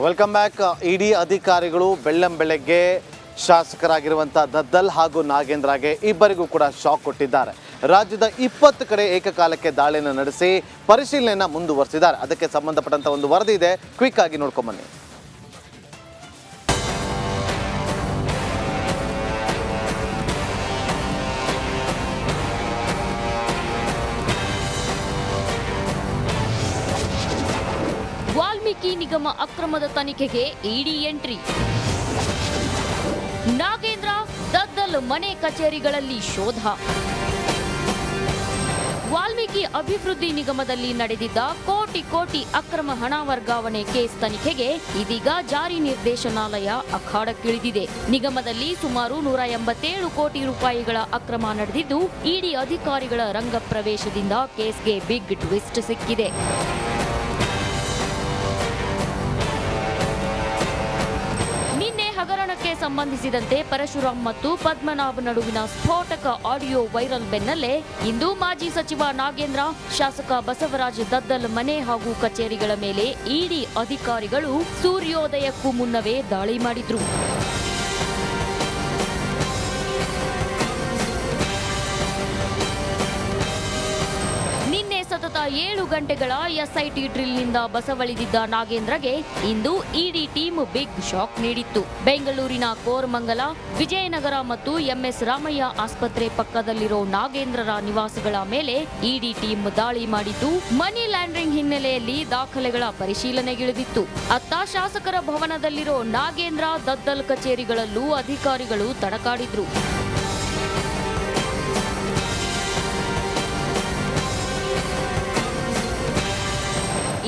Welcome back. ಇಡಿ ಅಧಿಕಾರಿಗಳು ಬೆಳ್ಳಂಬೆಳಗ್ಗೆ ಶಾಸಕರಾಗಿರುವಂಥ ದದ್ದಲ್ ಹಾಗೂ ನಾಗೇಂದ್ರಗೆ ಇಬ್ಬರಿಗೂ ಕೂಡ ಶಾಕ್ ಕೊಟ್ಟಿದ್ದಾರೆ. ರಾಜ್ಯದ 20 ಕಡೆ ಏಕಕಾಲಕ್ಕೆ ದಾಳಿಯನ್ನು ನಡೆಸಿ ಪರಿಶೀಲನೆಯನ್ನು ಮುಂದುವರೆಸಿದ್ದಾರೆ. ಅದಕ್ಕೆ ಸಂಬಂಧಪಟ್ಟಂಥ ಒಂದು ವರದಿ ಇದೆ, ಕ್ವಿಕ್ ಆಗಿ ನೋಡ್ಕೊಂಬನ್ನಿ. ವಾಲ್ಮೀಕಿ ನಿಗಮ ಅಕ್ರಮದ ತನಿಖೆಗೆ ಇಡಿ ಎಂಟ್ರಿ. ನಾಗೇಂದ್ರ ದದ್ದಲ್ ಮನೆ ಕಚೇರಿಗಳಲ್ಲಿ ಶೋಧ. ವಾಲ್ಮೀಕಿ ಅಭಿವೃದ್ಧಿ ನಿಗಮದಲ್ಲಿ ನಡೆದಿದ್ದ ಕೋಟಿ ಅಕ್ರಮ ಹಣ ವರ್ಗಾವಣೆ ಕೇಸ್ ತನಿಖೆಗೆ ಇದೀಗ ಜಾರಿ ನಿರ್ದೇಶನಾಲಯ ಅಖಾಡಕ್ಕಿಳಿದಿದೆ. ನಿಗಮದಲ್ಲಿ ಸುಮಾರು 187 ಕೋಟಿ ರೂಪಾಯಿಗಳ ಅಕ್ರಮ ನಡೆದಿದ್ದು, ಇಡಿ ಅಧಿಕಾರಿಗಳ ರಂಗ ಪ್ರವೇಶದಿಂದ ಕೇಸ್ಗೆ ಬಿಗ್ ಟ್ವಿಸ್ಟ್ ಸಿಕ್ಕಿದೆ. ಹಗರಣಕ್ಕೆ ಸಂಬಂಧಿಸಿದಂತೆ ಪರಶುರಾಮ್ ಮತ್ತು ಪದ್ಮನಾಭ್ ನಡುವಿನ ಸ್ಫೋಟಕ ಆಡಿಯೋ ವೈರಲ್ ಬೆನ್ನಲ್ಲೇ ಇಂದು ಮಾಜಿ ಸಚಿವ ನಾಗೇಂದ್ರ, ಶಾಸಕ ಬಸವರಾಜ್ ದದ್ದಲ್ ಮನೆ ಹಾಗೂ ಕಚೇರಿಗಳ ಮೇಲೆ ಇಡಿ ಅಧಿಕಾರಿಗಳು ಸೂರ್ಯೋದಯಕ್ಕೂ ಮುನ್ನವೇ ದಾಳಿ ಮಾಡಿದ್ರು. ಸತತ 7 ಗಂಟೆಗಳ ಎಸ್ಐಟಿ ಡ್ರಿಲ್ನಿಂದ ಬಸವಳಿದಿದ್ದ ನಾಗೇಂದ್ರಗೆ ಇಂದು ಇಡಿ ಟೀಮ್ ಬಿಗ್ ಶಾಕ್ ನೀಡಿತ್ತು. ಬೆಂಗಳೂರಿನ ಕೋರಮಂಗಲ, ವಿಜಯನಗರ ಮತ್ತು ಎಂಎಸ್ ರಾಮಯ್ಯ ಆಸ್ಪತ್ರೆ ಪಕ್ಕದಲ್ಲಿರೋ ನಾಗೇಂದ್ರರ ನಿವಾಸಗಳ ಮೇಲೆ ಇಡಿ ಟೀಮ್ ದಾಳಿ ಮಾಡಿದ್ದು, ಮನಿ ಲ್ಯಾಂಡರಿಂಗ್ ಹಿನ್ನೆಲೆಯಲ್ಲಿ ದಾಖಲೆಗಳ ಪರಿಶೀಲನೆಗಿಳಿದಿತ್ತು. ಅತ್ತ ಶಾಸಕರ ಭವನದಲ್ಲಿರೋ ನಾಗೇಂದ್ರ ದದ್ದಲ್ ಕಚೇರಿಗಳಲ್ಲೂ ಅಧಿಕಾರಿಗಳು ತಡಕಾಡಿದ್ರು.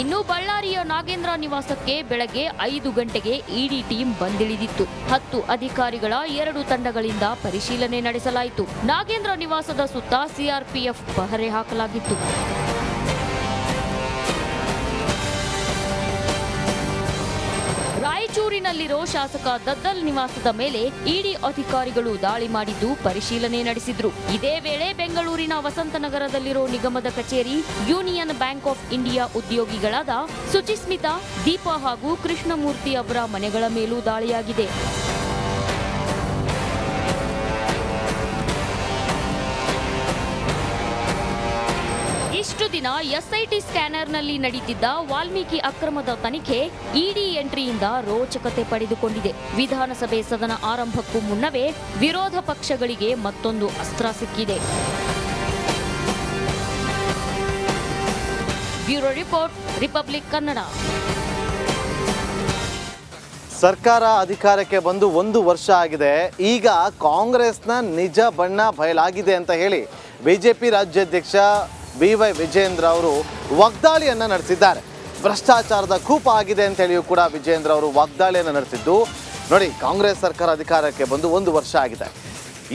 ಇನ್ನು ಬಳ್ಳಾರಿಯ ನಾಗೇಂದ್ರ ನಿವಾಸಕ್ಕೆ ಬೆಳಗ್ಗೆ 5 ಗಂಟೆಗೆ ಇಡಿ ಟೀಮ್ ಬಂದಿಳಿದಿತ್ತು. 10 ಅಧಿಕಾರಿಗಳ 2 ತಂಡಗಳಿಂದ ಪರಿಶೀಲನೆ ನಡೆಸಲಾಯಿತು. ನಾಗೇಂದ್ರ ನಿವಾಸದ ಸುತ್ತ ಸಿಆರ್ಪಿಎಫ್ ಪಹರೆ ಹಾಕಲಾಗಿತ್ತು. ರಾಯಚೂರಿನಲ್ಲಿರೋ ಶಾಸಕ ದದ್ದಲ್ ನಿವಾಸದ ಮೇಲೆ ಇಡಿ ಅಧಿಕಾರಿಗಳು ದಾಳಿ ಮಾಡಿದ್ದು ಪರಿಶೀಲನೆ ನಡೆಸಿದ್ರು. ಇದೇ ವೇಳೆ ಬೆಂಗಳೂರಿನ ವಸಂತನಗರದಲ್ಲಿರೋ ನಿಗಮದ ಕಚೇರಿ, ಯೂನಿಯನ್ ಬ್ಯಾಂಕ್ ಆಫ್ ಇಂಡಿಯಾ ಉದ್ಯೋಗಿಗಳಾದ ಸುಚಿಸ್ಮಿತಾ, ದೀಪಾ ಹಾಗೂ ಕೃಷ್ಣಮೂರ್ತಿ ಅವರ ಮನೆಗಳ ಮೇಲೂ ದಾಳಿಯಾಗಿದೆ. ಇಷ್ಟು ದಿನ ಎಸ್ಐಟಿ ಸ್ಕ್ಯಾನರ್ನಲ್ಲಿ ನಡೀತಿದ್ದ ವಾಲ್ಮೀಕಿ ಅಕ್ರಮದ ತನಿಖೆ ಇಡಿ ಎಂಟ್ರಿಯಿಂದ ರೋಚಕತೆ ಪಡೆದುಕೊಂಡಿದೆ. ವಿಧಾನಸಭೆ ಸದನ ಆರಂಭಕ್ಕೂ ಮುನ್ನವೇ ವಿರೋಧ ಪಕ್ಷಗಳಿಗೆ ಮತ್ತೊಂದು ಅಸ್ತ್ರ ಸಿಕ್ಕಿದೆ. Bureau report, republic Kannada. ಸರ್ಕಾರ ಅಧಿಕಾರಕ್ಕೆ ಬಂದು 1 ವರ್ಷ ಆಗಿದೆ. ಈಗ ಕಾಂಗ್ರೆಸ್ನ ನಿಜ ಬಣ್ಣ ಬಯಲಾಗಿದೆ ಅಂತ ಹೇಳಿ ಬಿಜೆಪಿ ರಾಜ್ಯಾಧ್ಯಕ್ಷ BY ವಿಜೇಂದ್ರ ಅವರು ವಾಗ್ದಾಳಿಯನ್ನು ನಡೆಸಿದ್ದಾರೆ. ಭ್ರಷ್ಟಾಚಾರದ ಕೂಪ ಆಗಿದೆ ಅಂತ ಹೇಳಿಯೂ ಕೂಡ ವಿಜೇಂದ್ರ ಅವರು ವಾಗ್ದಾಳಿಯನ್ನು ನಡೆಸಿದ್ದು. ನೋಡಿ, ಕಾಂಗ್ರೆಸ್ ಸರ್ಕಾರ ಅಧಿಕಾರಕ್ಕೆ ಬಂದು 1 ವರ್ಷ ಆಗಿದೆ.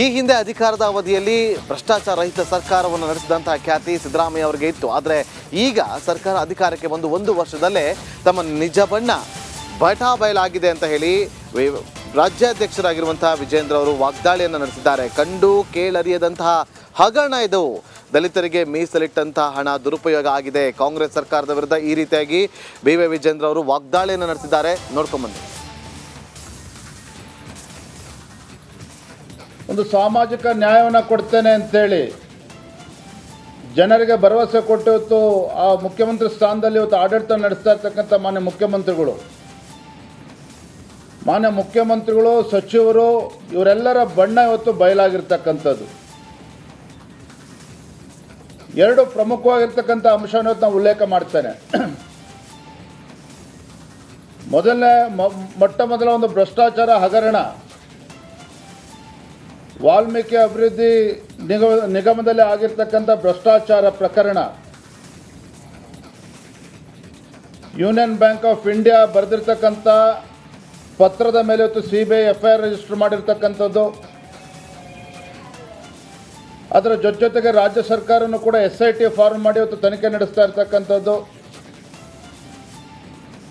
ಈ ಹಿಂದೆ ಅಧಿಕಾರದ ಅವಧಿಯಲ್ಲಿ ಭ್ರಷ್ಟಾಚಾರ ರಹಿತ ಸರ್ಕಾರವನ್ನು ನಡೆಸಿದಂತಹ ಖ್ಯಾತಿ ಸಿದ್ದರಾಮಯ್ಯ ಅವರಿಗೆ ಇತ್ತು. ಆದರೆ ಈಗ ಸರ್ಕಾರ ಅಧಿಕಾರಕ್ಕೆ ಬಂದು 1 ವರ್ಷದಲ್ಲೇ ತಮ್ಮ ನಿಜ ಬಣ್ಣ ಬಯಲಾಗಿದೆ ಅಂತ ಹೇಳಿ ರಾಜ್ಯಾಧ್ಯಕ್ಷರಾಗಿರುವಂತಹ ವಿಜೇಂದ್ರ ಅವರು ವಾಗ್ದಾಳಿಯನ್ನು ನಡೆಸಿದ್ದಾರೆ. ಕಂಡು ಕೇಳರಿಯದಂತಹ ಹಗರಣ ಇದು. ದಲಿತರಿಗೆ ಮೀಸಲಿಟ್ಟಂತಹ ಹಣ ದುರುಪಯೋಗ ಆಗಿದೆ. ಕಾಂಗ್ರೆಸ್ ಸರ್ಕಾರದ ವಿರುದ್ಧ ಈ ರೀತಿಯಾಗಿ BY ವಿಜೇಂದ್ರ ಅವರು ವಾಗ್ದಾಳಿಯನ್ನು ನಡೆಸಿದ್ದಾರೆ. ನೋಡ್ಕೊಂಬನ್ನಿ. ಒಂದು ಸಾಮಾಜಿಕ ನ್ಯಾಯವನ್ನು ಕೊಡ್ತೇನೆ ಅಂತೇಳಿ ಜನರಿಗೆ ಭರವಸೆ ಕೊಟ್ಟು ಇವತ್ತು ಆ ಮುಖ್ಯಮಂತ್ರಿ ಸ್ಥಾನದಲ್ಲಿ ಇವತ್ತು ಆಡಳಿತ ನಡೆಸ್ತಾ ಇರ್ತಕ್ಕಂಥ ಮಾನ್ಯ ಮುಖ್ಯಮಂತ್ರಿಗಳು, ಸಚಿವರು, ಇವರೆಲ್ಲರ ಬಣ್ಣ ಇವತ್ತು ಬಯಲಾಗಿರ್ತಕ್ಕಂಥದ್ದು. 2 ಪ್ರಮುಖವಾಗಿರ್ತಕ್ಕಂಥ ಅಂಶವನ್ನು ನಾವು ಉಲ್ಲೇಖ ಮಾಡ್ತೇನೆ. ಮೊಟ್ಟ ಮೊದಲ ಒಂದು ಭ್ರಷ್ಟಾಚಾರ ಹಗರಣ, ವಾಲ್ಮೀಕಿ ಅಭಿವೃದ್ಧಿ ನಿಗಮದಲ್ಲಿ ಆಗಿರ್ತಕ್ಕಂಥ ಭ್ರಷ್ಟಾಚಾರ ಪ್ರಕರಣ. ಯೂನಿಯನ್ ಬ್ಯಾಂಕ್ ಆಫ್ ಇಂಡಿಯಾ ಬರೆದಿರ್ತಕ್ಕಂಥ ಪತ್ರದ ಮೇಲೆ ಇವತ್ತು CBI FIR ರಿಜಿಸ್ಟರ್ ಮಾಡಿರ್ತಕ್ಕಂಥದ್ದು. ಅದರ ಜೊತೆಗೆ ರಾಜ್ಯ ಸರ್ಕಾರನೂ ಕೂಡ SIT ಫಾರ್ಮ್ ಮಾಡಿ ಇವತ್ತು ತನಿಖೆ ನಡೆಸ್ತಾ ಇರ್ತಕ್ಕಂಥದ್ದು.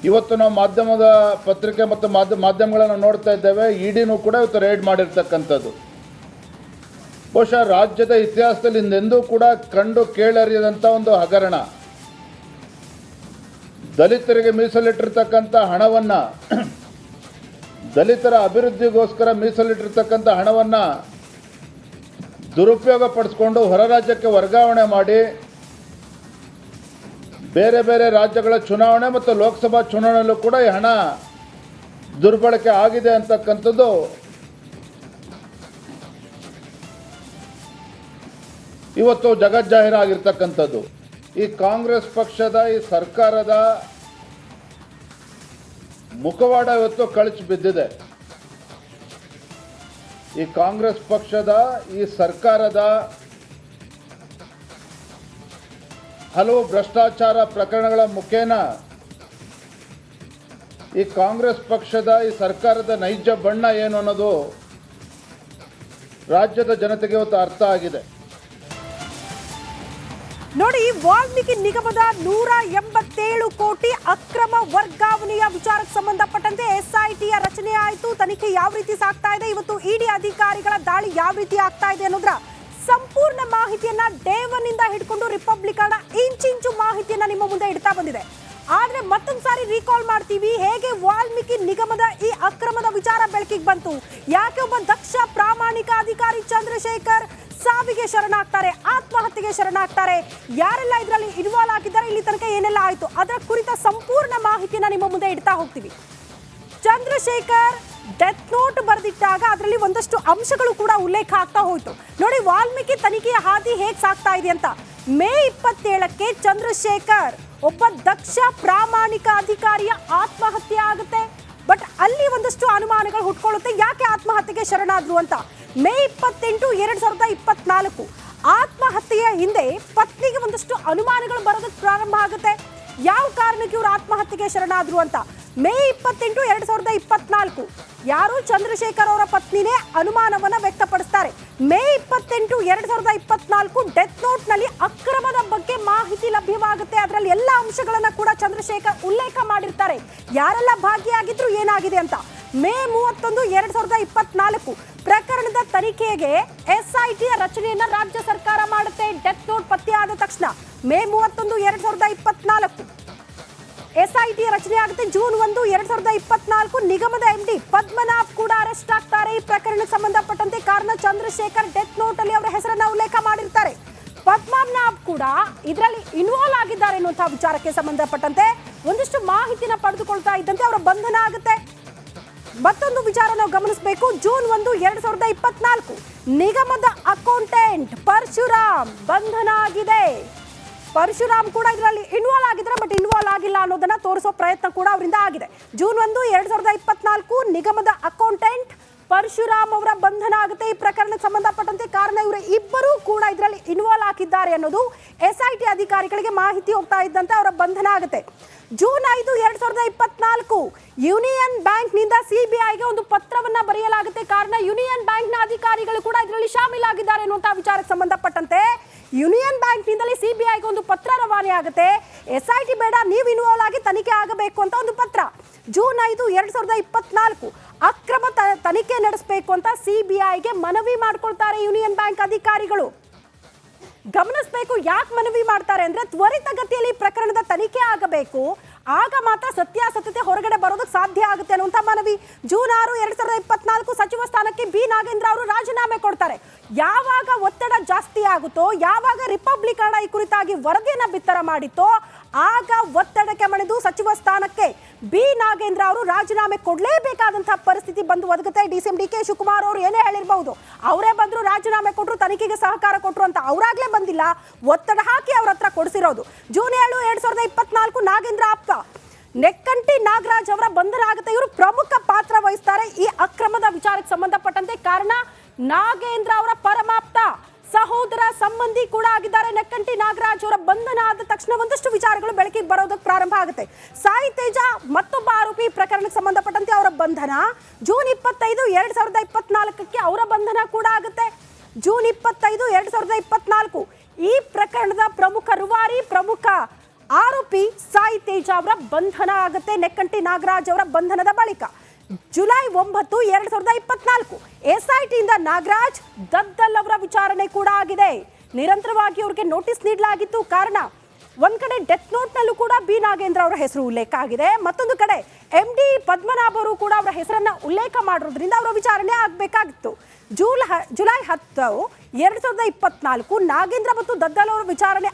ಇವತ್ತು ನಾವು ಮಾಧ್ಯಮದ ಪತ್ರಿಕೆ ಮತ್ತು ಮಾಧ್ಯಮಗಳನ್ನು ನೋಡ್ತಾ ಇದ್ದೇವೆ. ಇಡಿನೂ ಕೂಡ ಇವತ್ತು ರೈಡ್ ಮಾಡಿರ್ತಕ್ಕಂಥದ್ದು. ಬಹುಶಃ ರಾಜ್ಯದ ಇತಿಹಾಸದಲ್ಲಿ ಹಿಂದೆಂದೂ ಕೂಡ ಕಂಡು ಕೇಳರಿಯದಂಥ ಒಂದು ಹಗರಣ. ದಲಿತರಿಗೆ ಮೀಸಲಿಟ್ಟಿರ್ತಕ್ಕಂಥ ಹಣವನ್ನು, ದಲಿತರ ಅಭಿವೃದ್ಧಿಗೋಸ್ಕರ ಮೀಸಲಿಟ್ಟಿರ್ತಕ್ಕಂಥ ಹಣವನ್ನು ದುರುಪಯೋಗ ಪಡಿಸ್ಕೊಂಡು ಹೊರ ರಾಜ್ಯಕ್ಕೆ ವರ್ಗಾವಣೆ ಮಾಡಿ ಬೇರೆ ಬೇರೆ ರಾಜ್ಯಗಳ ಚುನಾವಣೆ ಮತ್ತು ಲೋಕಸಭಾ ಚುನಾವಣೆಯಲ್ಲೂ ಕೂಡ ಈ ಹಣ ದುರ್ಬಳಕೆ ಆಗಿದೆ ಅಂತಕ್ಕಂಥದ್ದು ಇವತ್ತು ಜಗಜ್ಜಾಹೀರಾಗಿರ್ತಕ್ಕಂಥದ್ದು. ಈ ಕಾಂಗ್ರೆಸ್ ಪಕ್ಷದ ಈ ಸರ್ಕಾರದ ಮುಖವಾಡ ಇವತ್ತು ಕಳಚಿ ಬಿದ್ದಿದೆ. ಈ ಕಾಂಗ್ರೆಸ್ ಪಕ್ಷದ ಈ ಸರ್ಕಾರದ ಹಲವು ಭ್ರಷ್ಟಾಚಾರ ಪ್ರಕರಣಗಳ ಮುಖೇನ ಈ ಕಾಂಗ್ರೆಸ್ ಪಕ್ಷದ ಈ ಸರ್ಕಾರದ ನೈಜ ಬಣ್ಣ ಏನು ಅನ್ನೋದು ರಾಜ್ಯದ ಜನತೆಗೆ ಇವತ್ತು ಅರ್ಥ ಆಗಿದೆ. ನೋಡಿ, ವಾಲ್ಮೀಕಿ ನಿಗಮದ 187 ಕೋಟಿ ಅಕ್ರಮ ವರ್ಗಾವಣೆಯ ವಿಚಾರಕ್ಕೆ ಸಂಬಂಧಪಟ್ಟಂತೆ SITಯ ರಚನೆ ಆಯಿತು. ತನಿಖೆ ಯಾವ ರೀತಿ ಸಾಗ್ತಾ ಇದೆ, ಇವತ್ತು ಇಡಿ ಅಧಿಕಾರಿಗಳ ದಾಳಿ ಯಾವ ರೀತಿ ಆಗ್ತಾ ಇದೆ ಅನ್ನೋದ್ರ ಸಂಪೂರ್ಣ ಮಾಹಿತಿಯನ್ನ ಡೇ 1 ಇಂದ ಹಿಡ್ಕೊಂಡು ರಿಪಬ್ಲಿಕನ ಇಂಚಿಂಚು ಮಾಹಿತಿಯನ್ನ ನಿಮ್ಮ ಮುಂದೆ ಇಡ್ತಾ ಬಂದಿದೆ. ಆದ್ರೆ ಮತ್ತೊಂದು ಸಾರಿ ರೀಕಾಲ್ ಮಾಡ್ತೀವಿ, ಹೇಗೆ ವಾಲ್ಮೀಕಿ ನಿಗಮದ ಈ ಅಕ್ರಮದ ವಿಚಾರ ಬೆಳಕಿಗೆ ಬಂತು, ಯಾಕೆ ಒಬ್ಬ ದಕ್ಷ ಪ್ರಾಮಾಣಿಕ ಅಧಿಕಾರಿ ಚಂದ್ರಶೇಖರ್ ಸಾವಿಗೆ ಶರಣಾಗ್ತಾರೆ, ಆತ್ಮಹತ್ಯೆಗೆ ಶರಣಾಗ್ತಾರೆ, ಯಾರೆಲ್ಲ ಇದರಲ್ಲಿ ಇನ್ವಾಲ್ವ್ ಆಗಿದ್ದಾರೆ, ಇಲ್ಲಿ ತನಕ ಏನೆಲ್ಲ ಆಯ್ತು, ಅದರ ಕುರಿತ ಸಂಪೂರ್ಣ ಮಾಹಿತಿಯನ್ನ ನಿಮ್ಮ ಮುಂದೆ ಇಡ್ತಾ ಹೋಗ್ತೀವಿ. ಚಂದ್ರಶೇಖರ್ ಡೆತ್ ನೋಟ್ ಬರೆದಿಟ್ಟಾಗ ಅದರಲ್ಲಿ ಒಂದಷ್ಟು ಅಂಶಗಳು ಕೂಡ ಉಲ್ಲೇಖ ಆಗ್ತಾ ಹೋಯ್ತು. ನೋಡಿ, ವಾಲ್ಮೀಕಿ ತನಿಖೆಯ ಹಾದಿ ಹೇಗೆ ಸಾಗ್ತಾ ಇದೆ ಅಂತ. ಮೇ 27ಕ್ಕೆ ಚಂದ್ರಶೇಖರ್ ಒಬ್ಬ ದಕ್ಷ ಪ್ರಾಮಾಣಿಕ ಅಧಿಕಾರಿಯ ಆತ್ಮಹತ್ಯೆ ಆಗುತ್ತೆ. ಬಟ್ ಅಲ್ಲಿ ಒಂದಷ್ಟು ಅನುಮಾನಗಳು ಹುಟ್ಕೊಳ್ಳುತ್ತೆ, ಯಾಕೆ ಆತ್ಮಹತ್ಯೆಗೆ ಶರಣಾದ್ರು ಅಂತ. ಮೇ 28, 2024 ಆತ್ಮಹತ್ಯೆಯ ಹಿಂದೆ ಪತ್ನಿಗೆ ಒಂದಷ್ಟು ಅನುಮಾನಗಳು ಬರೋದಕ್ಕೆ ಪ್ರಾರಂಭ ಆಗುತ್ತೆ. ಯಾವ ಕಾರಣಕ್ಕೆ ಇವರು ಆತ್ಮಹತ್ಯೆಗೆ ಶರಣಾದ್ರು ಅಂತ. ಮೇ 28, 2024 ಯಾರು ಚಂದ್ರಶೇಖರ್ ಅವರ ಪತ್ನಿನೇ ಅನುಮಾನವನ್ನ ವ್ಯಕ್ತಪಡಿಸ್ತಾರೆ. ಮೇ 28, 2024 ಡೆತ್ ನೋಟ್ ನಲ್ಲಿ ಅಕ್ರಮದ ಬಗ್ಗೆ ಮಾಹಿತಿ ಲಭ್ಯವಾಗುತ್ತೆ. ಅದರಲ್ಲಿ ಎಲ್ಲ ಅಂಶಗಳನ್ನ ಕೂಡ ಚಂದ್ರಶೇಖರ್ ಉಲ್ಲೇಖ ಮಾಡಿರ್ತಾರೆ, ಯಾರೆಲ್ಲ ಭಾಗಿಯಾಗಿದ್ರು, ಏನಾಗಿದೆ ಅಂತ. ಮೇ 31, 2024 ಪ್ರಕರಣದ ತನಿಖೆಗೆ SITಯ ರಚನೆಯನ್ನ ರಾಜ್ಯ ಸರ್ಕಾರ ಮಾಡುತ್ತೆ. ಡೆತ್ ನೋಟ್ ಪತ್ತೆಯಾದ ತಕ್ಷಣ ಮೇ 31, 2024 SITಯ ರಚನೆ ಆಗುತ್ತೆ. ಜೂನ್ 1, 2024 ನಿಗಮದ MD ಪದ್ಮನಾಭ್ ಕೂಡ ಅರೆಸ್ಟ್ ಆಗ್ತಾರೆ ಈ ಪ್ರಕರಣಕ್ಕೆ ಸಂಬಂಧಪಟ್ಟಂತೆ. ಕಾರಣ ಚಂದ್ರಶೇಖರ್ ಡೆತ್ ನೋಟ್ ಅಲ್ಲಿ ಅವರ ಹೆಸರನ್ನ ಉಲ್ಲೇಖ ಮಾಡಿರ್ತಾರೆ. ಪದ್ಮನಾಭ್ ಕೂಡ ಇದರಲ್ಲಿ ಇನ್ವಾಲ್ವ್ ಆಗಿದ್ದಾರೆ ಅನ್ನುವಂತಹ ವಿಚಾರಕ್ಕೆ ಸಂಬಂಧಪಟ್ಟಂತೆ ಒಂದಿಷ್ಟು ಮಾಹಿತಿನ ಪಡೆದುಕೊಳ್ತಾ ಇದ್ದಂತೆ ಅವರ ಬಂಧನ ಆಗುತ್ತೆ. ಮತ್ತೊಂದು ವಿಚಾರ ನಾವು ಗಮನಿಸಬೇಕು. ಜೂನ್ 1, 2024 ನಿಗಮದ ಅಕೌಂಟೆಂಟ್ ಪರಶುರಾಮ್ ಬಂಧನ ಆಗಿದೆ. ಪರಶುರಾಮ್ ಕೂಡ ಇದರಲ್ಲಿ ಇನ್ವಾಲ್ವ್ ಆಗಿದ್ರೆ, ಬಟ್ ಇನ್ವಾಲ್ವ್ ಆಗಿಲ್ಲ ಅನ್ನೋದನ್ನ ತೋರಿಸೋ ಪ್ರಯತ್ನ ಕೂಡ ಅವರಿಂದ ಆಗಿದೆ. ಜೂನ್ 1, 2024 ನಿಗಮದ ಅಕೌಂಟೆಂಟ್ ಪರಶುರಾಮ್ ಅವರ ಬಂಧನ ಆಗುತ್ತೆ ಈ ಪ್ರಕರಣಕ್ಕೆ ಸಂಬಂಧಪಟ್ಟಂತೆ. ಕಾರಣ ಇವರು ಇಬ್ಬರೂ ಕೂಡ ಇದರಲ್ಲಿ ಇನ್ವಾಲ್ವ್ ಆಗಿದ್ದಾರೆ ಅನ್ನೋದು SIT ಅಧಿಕಾರಿಗಳಿಗೆ ಮಾಹಿತಿ ಹೋಗ್ತಾ ಇದ್ದಂತೆ ಅವರ ಬಂಧನ ಆಗುತ್ತೆ. ಜೂನ್ 5, 2024 ಯೂನಿಯನ್ ಬ್ಯಾಂಕ್ ನಿಂದ CBIಗೆ ಒಂದು ಪತ್ರವನ್ನ ಬರೆಯಲಾಗುತ್ತೆ. ಕಾರಣ ಯೂನಿಯನ್ ಬ್ಯಾಂಕ್ನ ಅಧಿಕಾರಿಗಳು ಕೂಡ ಇದರಲ್ಲಿ ಶಾಮೀಲಾಗಿದ್ದಾರೆ ಅನ್ನುವಂತಹ ವಿಚಾರಕ್ಕೆ ಸಂಬಂಧಪಟ್ಟಂತೆ ಯೂನಿಯನ್ ಬ್ಯಾಂಕ್ ನಿಂದಲೇ CBIಗೆ ಒಂದು ಪತ್ರ ರವಾನೆ ಆಗುತ್ತೆ. SIT ಬೇಡ, ನೀವು ಇನ್ವಾಲ್ವ್ ಆಗಿ ತನಿಖೆ ಆಗಬೇಕು ಅಂತ ಒಂದು ಪತ್ರ. ಜೂನ್ 5, 2024 ಅಕ್ರಮ ತನಿಖೆ ನಡೆಸಬೇಕು ಅಂತ CBIಗೆ ಮನವಿ ಮಾಡ್ಕೊಳ್ತಾರೆ ಯೂನಿಯನ್ ಬ್ಯಾಂಕ್ ಅಧಿಕಾರಿಗಳು. ಗಮನಿಸಬೇಕು, ಯಾಕೆ ಮನವಿ ಮಾಡ್ತಾರೆ ಅಂದ್ರೆ ತ್ವರಿತಗತಿಯಲ್ಲಿ ಪ್ರಕರಣದ ತನಿಖೆ ಆಗಬೇಕು, ಆಗ ಮಾತ್ರ ಸತ್ಯಾಸತ್ಯತೆ ಹೊರಗಡೆ ಬರೋದಕ್ಕೆ ಸಾಧ್ಯ ಆಗುತ್ತೆ ಅನ್ನುವಂಥ ಮನವಿ. ಜೂನ್ 6, 2024 ಸಚಿವ ಸ್ಥಾನಕ್ಕೆ ಬಿ ನಾಗೇಂದ್ರ ಅವರು ರಾಜೀನಾಮೆ ಕೊಡ್ತಾರೆ. ಯಾವಾಗ ಒತ್ತಡ ಜಾಸ್ತಿ ಆಗುತ್ತೋ, ಯಾವಾಗ ರಿಪಬ್ಲಿಕನ್ ಈ ಕುರಿತಾಗಿ ವರದಿಯನ್ನ ಬಿತ್ತರ ಮಾಡಿತ್ತೋ, ಆಗ ಒತ್ತಡಕ್ಕೆ ಮಣಿದು ಸಚಿವ ಸ್ಥಾನಕ್ಕೆ ಬಿ ನಾಗೇಂದ್ರ ಅವರು ರಾಜೀನಾಮೆ ಕೊಡಲೇಬೇಕಾದಂತಹ ಪರಿಸ್ಥಿತಿ ಬಂದು ಒದಗುತ್ತೆ. DCM DK ಶಿವಕುಮಾರ್ ಅವರು ಏನೇ ಹೇಳಿರಬಹುದು, ಅವರೇ ಬಂದ್ರು, ರಾಜೀನಾಮೆ ಕೊಟ್ಟರು, ತನಿಖೆಗೆ ಸಹಕಾರ ಕೊಟ್ಟರು ಅಂತ. ಅವರಾಗ್ಲೇ ಬಂದಿಲ್ಲ, ಒತ್ತಡ ಹಾಕಿ ಅವ್ರ ಹತ್ರ ಕೊಡಿಸಿರೋದು. ಜೂನ್ 7, 2024 ನಾಗೇಂದ್ರ ಆಪ್ತ ನೆಕ್ಕಂಟಿ ನಾಗರಾಜ್ ಅವರ ಬಂಧನ ಆಗುತ್ತೆ. ಇವರು ಪ್ರಮುಖ ಪಾತ್ರ ವಹಿಸ್ತಾರೆ ಈ ಅಕ್ರಮದ ವಿಚಾರಕ್ಕೆ ಸಂಬಂಧಪಟ್ಟಂತೆ. ಕಾರಣ ನಾಗೇಂದ್ರ ಅವರ ಪರಮಾಪ್ತ ಸಹೋದರ ಸಂಬಂಧಿ ಕೂಡ ಆಗಿದ್ದಾರೆ ನೆಕ್ಕಂಟಿ ನಾಗರಾಜ್ ಅವರ ಬಂಧನ ಆದ ತಕ್ಷಣ ಒಂದಷ್ಟು ವಿಚಾರಗಳು ಬೆಳಕಿಗೆ ಬರೋದಕ್ಕೆ ಪ್ರಾರಂಭ ಆಗುತ್ತೆ. ಸಾಯಿ ತೇಜ ಮತ್ತೊಬ್ಬ ಆರೋಪಿ ಪ್ರಕರಣಕ್ಕೆ ಸಂಬಂಧಪಟ್ಟಂತೆ ಅವರ ಬಂಧನ. ಜೂನ್ 25, 2024 ಅವರ ಬಂಧನ ಕೂಡ ಆಗುತ್ತೆ. ಜೂನ್ 25, 2024 ಈ ಪ್ರಕರಣದ ಪ್ರಮುಖ ರೂವಾರಿ, ಪ್ರಮುಖ ಆರೋಪಿ ಸಾಯಿ ತೇಜ ಅವರ ಬಂಧನ ಆಗುತ್ತೆ ನೆಕ್ಕಂಟಿ ನಾಗರಾಜ್ ಅವರ ಬಂಧನದ ಬಳಿಕ. ಜುಲೈ 9, 2024 SIT ಇಂದ ನಾಗರಾಜ್ ದದ್ದಲ್ ಅವರ ವಿಚಾರಣೆ ಕೂಡ ಆಗಿದೆ. ನಿರಂತರವಾಗಿ ಅವರಿಗೆ ನೋಟಿಸ್ ನೀಡಲಾಗಿತ್ತು. ಕಾರಣ ಒಂದ್ ಕಡೆ ಡೆತ್ ನೋಟ್ನಲ್ಲೂ ಕೂಡ ಬಿ ನಾಗೇಂದ್ರ ಅವರ ಹೆಸರು ಉಲ್ಲೇಖ ಆಗಿದೆ, ಮತ್ತೊಂದು ಕಡೆ MD ಪದ್ಮನಾಭ ಅವರು ಕೂಡ ಅವರ ಹೆಸರನ್ನ ಉಲ್ಲೇಖ ಮಾಡೋದ್ರಿಂದ ಅವರ ವಿಚಾರಣೆ ಆಗಬೇಕಾಗಿತ್ತು. ಜುಲೈ 10, 2024 ನಾಗೇಂದ್ರ ಮತ್ತು ದದ್ದಲ್ ಅವರ ವಿಚಾರಣೆ